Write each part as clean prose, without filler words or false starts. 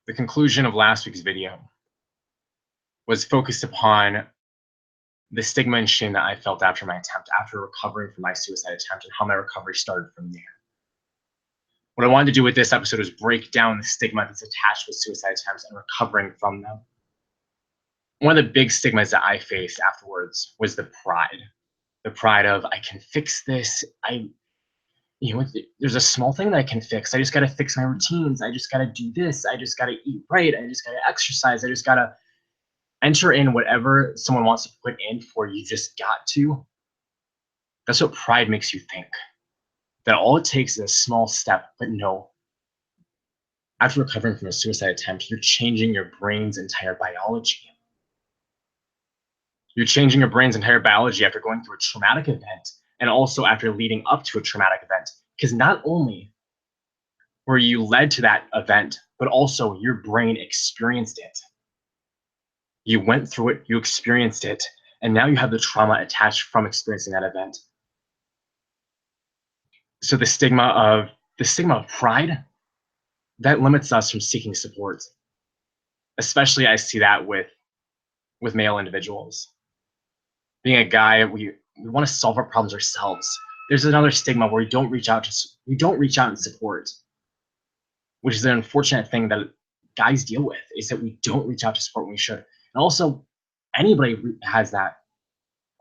The conclusion of last week's video was focused upon the stigma and shame that I felt after my attempt, after recovering from my suicide attempt, and how my recovery started from there. What I wanted to do with this episode is break down the stigma that's attached with suicide attempts and recovering from them. One of the big stigmas that I faced afterwards was the pride of, I can fix this. There's a small thing that I can fix. I just got to fix my routines. I just got to do this. I just got to eat right. I just got to exercise. I just got to enter in whatever someone wants to put in for you. Just got to. That's what pride makes you think. That all it takes is a small step, but no. After recovering from a suicide attempt, you're changing your brain's entire biology. You're changing your brain's entire biology after going through a traumatic event, and also after leading up to a traumatic event. Because not only were you led to that event, but also your brain experienced it. You went through it, you experienced it, and now you have the trauma attached from experiencing that event. So the stigma of pride, that limits us from seeking support. Especially I see that with male individuals. Being a guy, we want to solve our problems ourselves. There's another stigma where we don't reach out and support, which is an unfortunate thing that guys deal with, is that we don't reach out to support when we should. And also, anybody has that,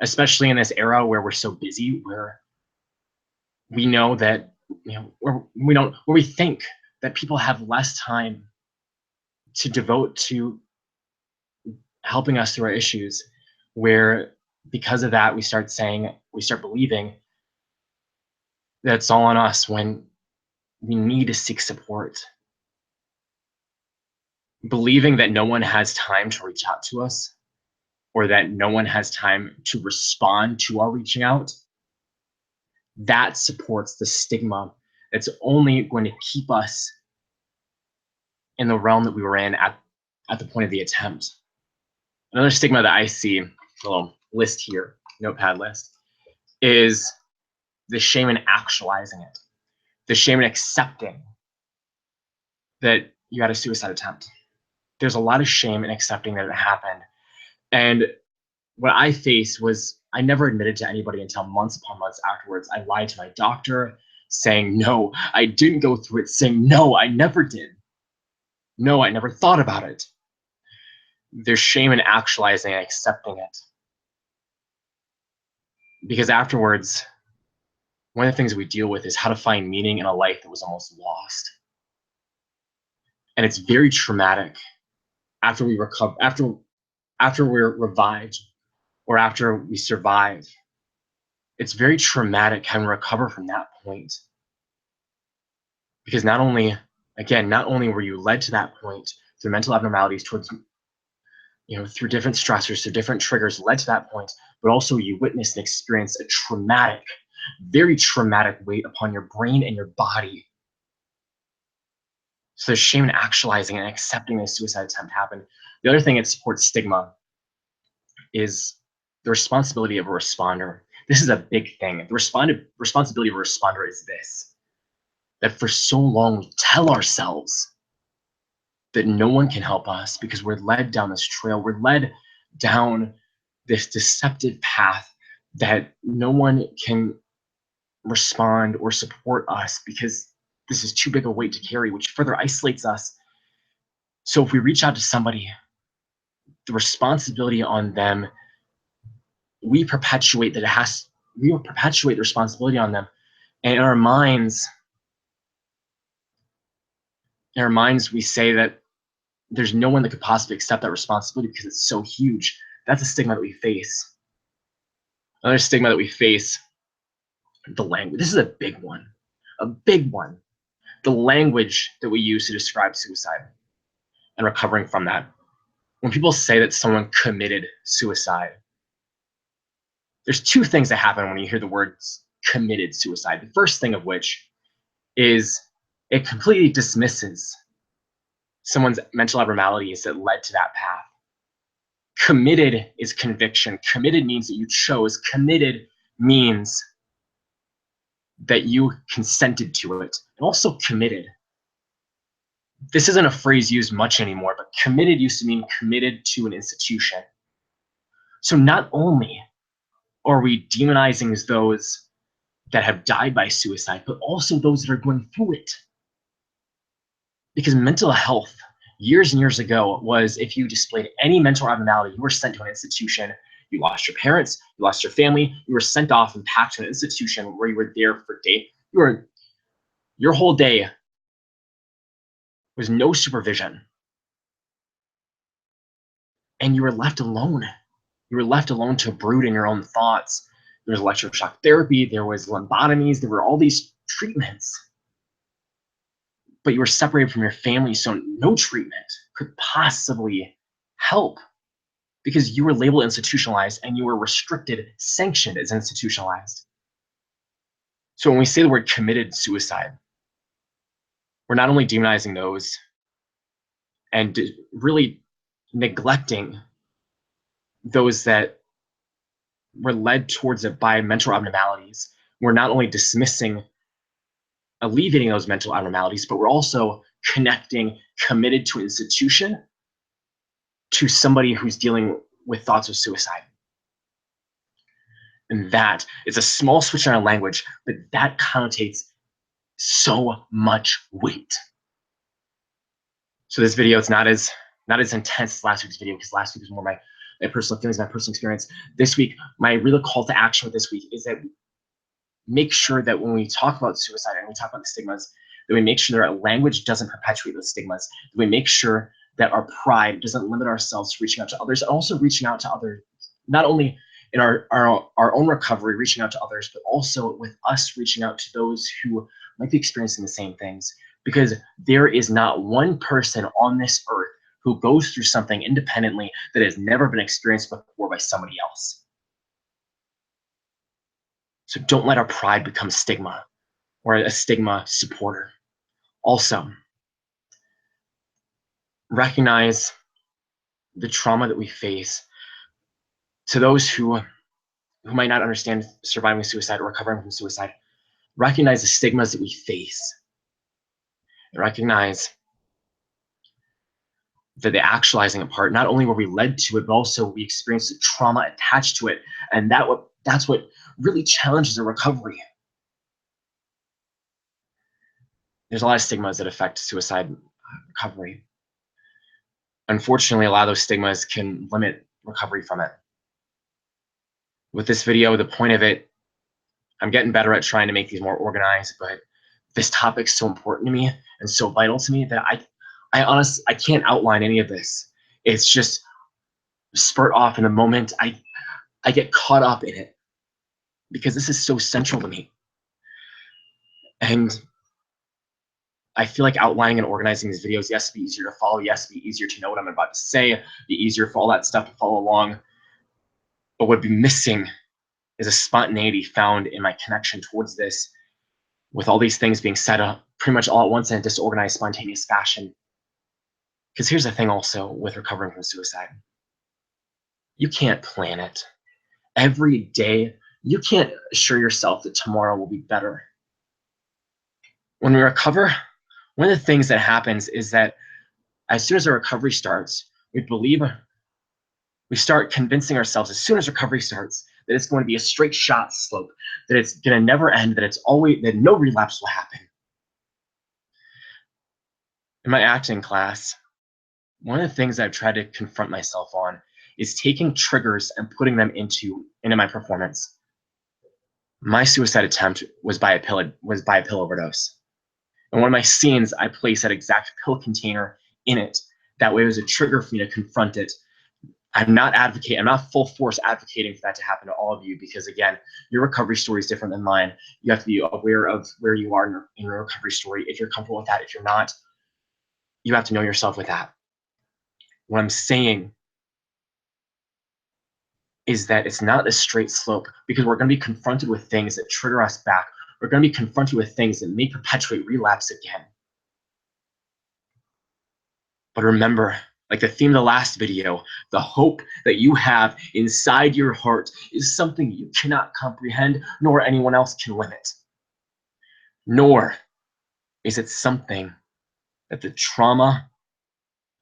especially in this era where we're so busy, where we know that, where we think that people have less time to devote to helping us through our issues, where because of that, we start believing that it's all on us when we need to seek support. Believing that no one has time to reach out to us, or that no one has time to respond to our reaching out, that supports the stigma that's only going to keep us in the realm that we were in at the point of the attempt. Another stigma that I see, a little list here, notepad list, is the shame in actualizing it. The shame in accepting that you had a suicide attempt. There's a lot of shame in accepting that it happened. And what I faced was, I never admitted to anybody until months upon months afterwards. I lied to my doctor, saying, no, I didn't go through it, saying, no, I never did. No, I never thought about it. There's shame in actualizing and accepting it. Because afterwards, one of the things we deal with is how to find meaning in a life that was almost lost. And it's very traumatic after we recover, after we're revived, or after we survive. It's very traumatic having to recover from that point. Because not only were you led to that point through mental abnormalities, towards, through different stressors, through different triggers led to that point, but also you witnessed and experienced a traumatic, very traumatic weight upon your brain and your body. So there's shame in actualizing and accepting a suicide attempt happened. The other thing that supports stigma is the responsibility of a responder. This is a big thing. The responsibility of a responder is this: that for so long we tell ourselves that no one can help us because we're led down this trail. We're led down this deceptive path that no one can respond or support us because this is too big a weight to carry, which further isolates us. So if we reach out to somebody, the responsibility on them, we perpetuate the responsibility on them. And in our minds, we say that there's no one that could possibly accept that responsibility because it's so huge. That's a stigma that we face. Another stigma that we face, the language. This is a big one. The language that we use to describe suicide and recovering from that. When people say that someone committed suicide, there's two things that happen when you hear the words committed suicide. The first thing of which is it completely dismisses someone's mental abnormalities that led to that path. Committed is conviction. Committed means that you chose. Committed means that you consented to it. And also committed This isn't a phrase used much anymore, but committed used to mean committed to an institution. So not only are we demonizing those that have died by suicide, but also those that are going through it. Because mental health, years and years ago, was if you displayed any mental abnormality, you were sent to an institution. You lost your parents, you lost your family, you were sent off and packed to an institution where you were there for days. Your whole day was no supervision, and you were left alone. You were left alone to brood in your own thoughts. There was electroshock therapy, there was lobotomies, there were all these treatments, but you were separated from your family, so no treatment could possibly help because you were labeled institutionalized and you were restricted, sanctioned as institutionalized. So when we say the word committed suicide, we're not only demonizing those and really neglecting those that were led towards it by mental abnormalities. We're not only dismissing, alleviating those mental abnormalities, but we're also connecting committed to an institution to somebody who's dealing with thoughts of suicide. And that is a small switch in our language, but that connotates so much weight. So this video is not as intense as last week's video, because last week was more my personal feelings, my personal experience. This week, my real call to action with this week is that make sure that when we talk about suicide and we talk about the stigmas, that we make sure that our language doesn't perpetuate those stigmas, that we make sure that our pride doesn't limit ourselves to reaching out to others, and also reaching out to others, not only in our own recovery, reaching out to others, but also with us reaching out to those who might be experiencing the same things. Because there is not one person on this earth who goes through something independently that has never been experienced before by somebody else. So don't let our pride become stigma or a stigma supporter. Also, recognize the trauma that we face. To those who might not understand surviving suicide or recovering from suicide, recognize the stigmas that we face. And recognize that the actualizing part, not only were we led to it, but also we experienced the trauma attached to it. And that's what really challenges our recovery. There's a lot of stigmas that affect suicide recovery. Unfortunately, a lot of those stigmas can limit recovery from it. With this video, the point of it, I'm getting better at trying to make these more organized, but this topic's so important to me and so vital to me that I honestly, I can't outline any of this. It's just spurt off in the moment. I get caught up in it because this is so central to me. And I feel like outlining and organizing these videos, yes, be easier to follow, yes, be easier to know what I'm about to say, be easier for all that stuff to follow along. But what would be missing is a spontaneity found in my connection towards this, with all these things being set up pretty much all at once in a disorganized, spontaneous fashion. Because here's the thing also with recovering from suicide. You can't plan it. Every day, you can't assure yourself that tomorrow will be better. When we recover, one of the things that happens is that as soon as our recovery starts, we start convincing ourselves as soon as recovery starts that it's going to be a straight shot slope, that it's going to never end, that no relapse will happen. In my acting class, one of the things I've tried to confront myself on is taking triggers and putting them into my performance. My suicide attempt was by a pill overdose. And one of my scenes, I place that exact pill container in it. That way it was a trigger for me to confront it. I'm not full force advocating for that to happen to all of you, because again, your recovery story is different than mine. You have to be aware of where you are in your recovery story. If you're comfortable with that, if you're not, you have to know yourself with that. What I'm saying is that it's not a straight slope, because we're going to be confronted with things that trigger us back. We're going to be confronted with things that may perpetuate relapse again. But remember, like the theme of the last video, the hope that you have inside your heart is something you cannot comprehend, nor anyone else can limit. Nor is it something that the trauma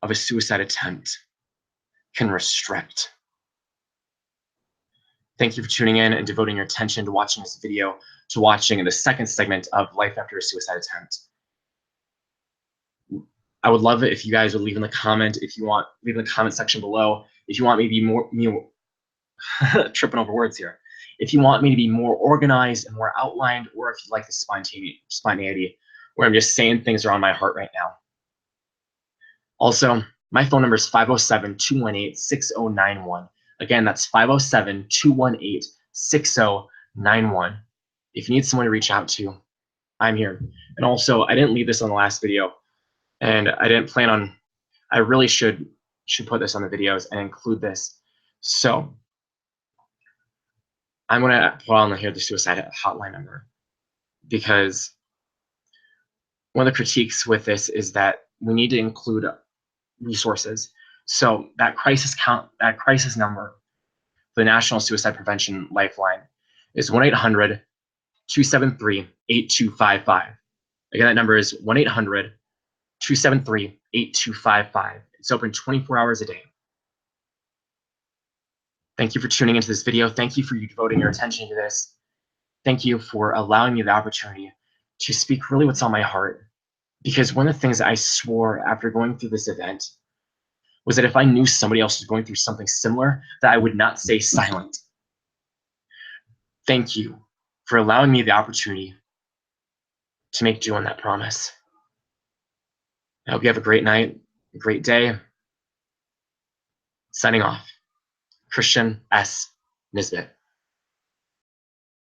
of a suicide attempt can restrict. Thank you for tuning in and devoting your attention to watching this video, to watching the second segment of Life After a Suicide Attempt. I would love it if you guys would leave in the comment, leave in the comment section below, if you want me to be more, tripping over words here. If you want me to be more organized and more outlined, or if you like the spontaneity, where I'm just saying things are on my heart right now. Also, my phone number is 507-218-6091. Again, that's 507-218-6091. If you need someone to reach out to, I'm here. And also, I didn't leave this on the last video, and I didn't plan on, I really should put this on the videos and include this. So I'm gonna put on here the suicide hotline number, because one of the critiques with this is that we need to include resources. So that crisis number for the National Suicide Prevention Lifeline is 1-800-273-8255. Again, that number is 1-800-273-8255. It's open 24 hours a day. Thank you for tuning into this video. Thank you for devoting your attention to this. Thank you for allowing me the opportunity to speak really what's on my heart. Because one of the things I swore after going through this event was that if I knew somebody else was going through something similar, that I would not stay silent. Thank you for allowing me the opportunity to make do on that promise. I hope you have a great night, a great day. Signing off, Christian S. Nisbet.